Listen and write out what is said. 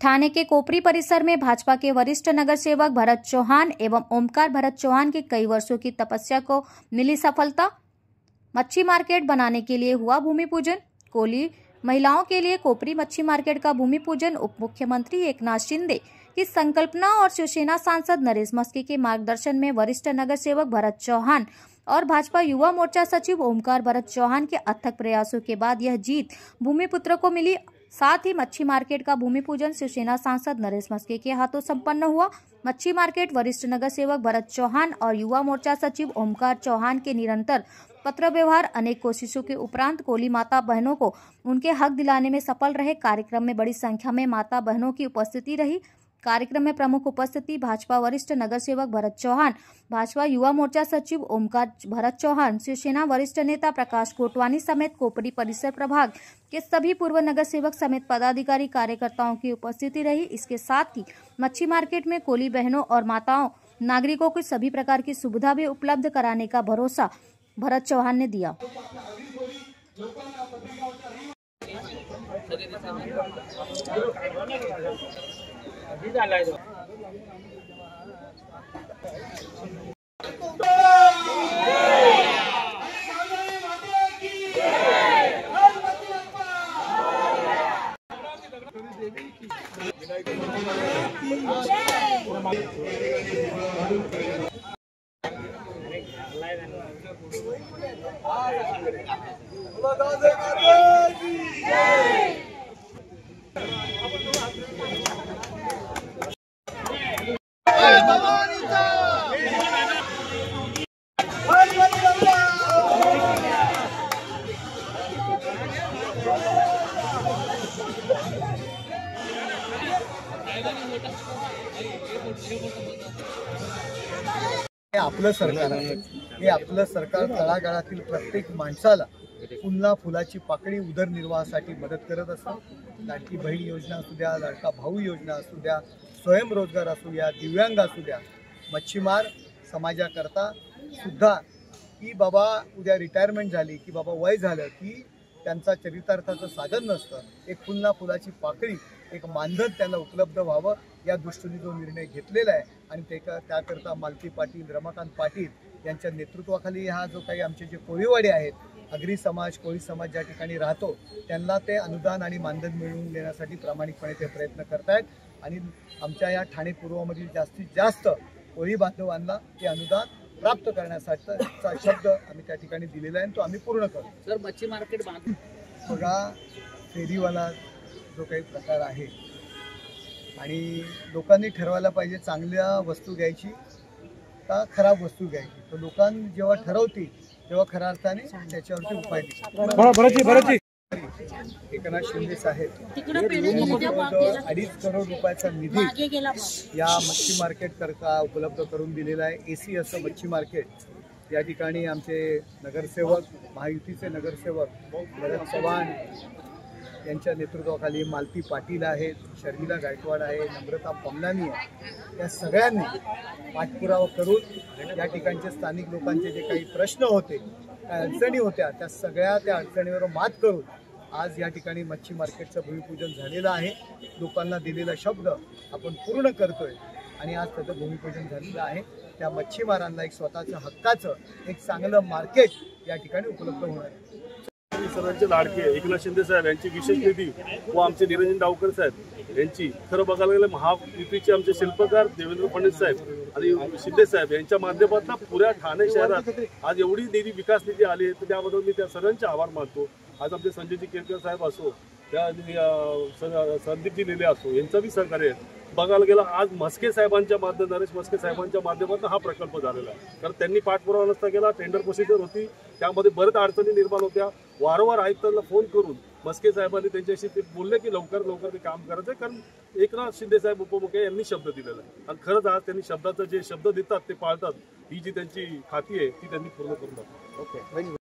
थाने के कोपरी परिसर में भाजपा के वरिष्ठ नगर सेवक भरत चौहान एवं ओमकार भरत चौहान की कई वर्षों की तपस्या को मिली सफलता। मच्छी मार्केट बनाने के लिए हुआ भूमि पूजन। कोली महिलाओं के लिए कोपरी मच्छी मार्केट का भूमि पूजन उप मुख्यमंत्री एकनाथ शिंदे की संकल्पना और शिवसेना सांसद नरेश मस्के के मार्गदर्शन में वरिष्ठ नगर सेवक भरत चौहान और भाजपा युवा मोर्चा सचिव ओमकार भरत चौहान के अथक प्रयासों के बाद यह जीत भूमिपुत्र को मिली। साथ ही मच्छी मार्केट का भूमि पूजन शिवसेना सांसद नरेश मस्के के हाथों संपन्न हुआ। मच्छी मार्केट वरिष्ठ नगर सेवक भरत चौहान और युवा मोर्चा सचिव ओमकार चौहान के निरंतर पत्र व्यवहार अनेक कोशिशों के उपरांत कोली माता बहनों को उनके हक दिलाने में सफल रहे। कार्यक्रम में बड़ी संख्या में माता बहनों की उपस्थिति रही। कार्यक्रम में प्रमुख उपस्थिति भाजपा वरिष्ठ नगर सेवक भरत चौहान, भाजपा युवा मोर्चा सचिव ओमकार भरत चौहान, शिवसेना वरिष्ठ नेता प्रकाश कोटवानी समेत कोपरी परिसर प्रभाग के सभी पूर्व नगर सेवक समेत पदाधिकारी कार्यकर्ताओं की उपस्थिति रही। इसके साथ ही मच्छी मार्केट में कोली बहनों और माताओं नागरिकों को सभी प्रकार की सुविधा भी उपलब्ध कराने का भरोसा भरत चौहान ने दिया। आपलं सरकार आहे। हे आपलं सरकार तळागाळातील प्रत्येक माणसाला पुन्हा फुलाची पाकळी उदरनिर्वाहासाठी मदत करत असतं। लाडकी बहीण योजना असू द्या, लाडका भाऊ योजना असू द्या, स्वयंरोजगार असू द्या, दिव्यांग असू द्या, मच्छीमार समाजाकरता सुद्धा की बाबा उद्या रिटायरमेंट झाली की बाबा वय झालं की त्यांचा चरितार्थाचं साधन नसतं, एक पुन्हा फुलाची पाकळी, एक मानधन त्यांना उपलब्ध व्हावं या दृष्टीने जो निर्णय घेतलेला आहे आणि त्याकरता मालती पाटील, रमाकांत पाटील यांच्या नेतृत्वाखाली हा जो काही आमचे जे कोळीवाडी आहेत, आगरी समाज, कोळी समाज ज्या ठिकाणी राहतो त्यांना ते अनुदान आणि मानधन मिळवून देण्यासाठी प्रामाणिकपणे ते प्रयत्न करत आहेत आणि आमच्या या ठाणे पूर्वमधील जास्तीत जास्त कोळी बांधवांना ते अनुदान प्राप्त करण्यासाठीचा शब्द आम्ही त्या ठिकाणी दिलेला आहे तो आम्ही पूर्ण करू। सर, मच्छी मार्केट बघा, फेरीवाला जो काही प्रकार आहे आणि लोकांनी ठरवायला पाहिजे चांगल्या वस्तू घ्यायची का खराब वस्तू घ्यायची। तर लोकांनी जेव्हा ठरवतील तेव्हा खऱ्या अर्थाने त्याच्यावरती उपाय दिले। एकनाथ शिंदे साहेब 2.5 करोड रुपयाचा निधी या मच्छी मार्केट करता उपलब्ध करून दिलेला आहे। एसी असं मच्छी मार्केट या ठिकाणी आमचे नगरसेवक, महायुतीचे नगरसेवक भरत चव्हाण यांच्या नेतृत्वाखाली मालती पाटील आहेत, शर्मिला गायकवाड आहे, नम्रता पमलानी आहे, या सगळ्यांनी पाठपुरावा करून या ठिकाणचे स्थानिक लोकांचे जे काही प्रश्न होते, काही अडचणी होत्या, त्या अडचणीवर मात करून आज या ठिकाणी मच्छी मार्केटचं भूमिपूजन झालेलं आहे। लोकांना दिलेला शब्द आपण पूर्ण करतोय आणि आज त्याचं भूमिपूजन झालेलं आहे। त्या मच्छीमारांना एक स्वतःचं हक्काचं एक चांगलं मार्केट या ठिकाणी उपलब्ध होणार आहे। सर्वांचे लाडके एकनाथ शिंदे साहेब यांची विशेष निधी व आमचे निरंजन डावकर साहेब यांची खरं बघायला गेलं महायुतीचे आमचे शिल्पकार देवेंद्र फडणवीस साहेब आणि शिंदे साहेब यांच्या माध्यमातून पुऱ्या ठाणे शहरात आज एवढी निधी विकास निधी आली आहे तर त्याबद्दल मी त्या सर्वांचे आभार मानतो। आज आमचे संजयजी केरकर साहेब असो, त्या संदीपजी लेले असो, यांचं बी सहकार्य बघायला गेलं आज मस्के साहेबांच्या माध्यमातून, नरेश मस्के साहेबांच्या माध्यमातून हा प्रकल्प झालेला आहे। कारण त्यांनी पाठपुरावा नसता केला, टेंडर प्रोसिजर होती, त्यामध्ये बरेच अडचणी निर्माण होत्या। वारंवार आयुक्तांना फोन करून मस्के साहेबांनी त्यांच्याशी ते बोलले की लवकर लवकर ते काम करायचं, कारण एकनाथ शिंदे साहेब उपमुख्य यांनी शब्द दिलेला आहे आणि खरंच आज त्यांनी शब्दाचं जे शब्द देतात ते पाळतात। ही जी त्यांची खाती आहे ती त्यांनी पूर्ण करून टाकतात। ओके।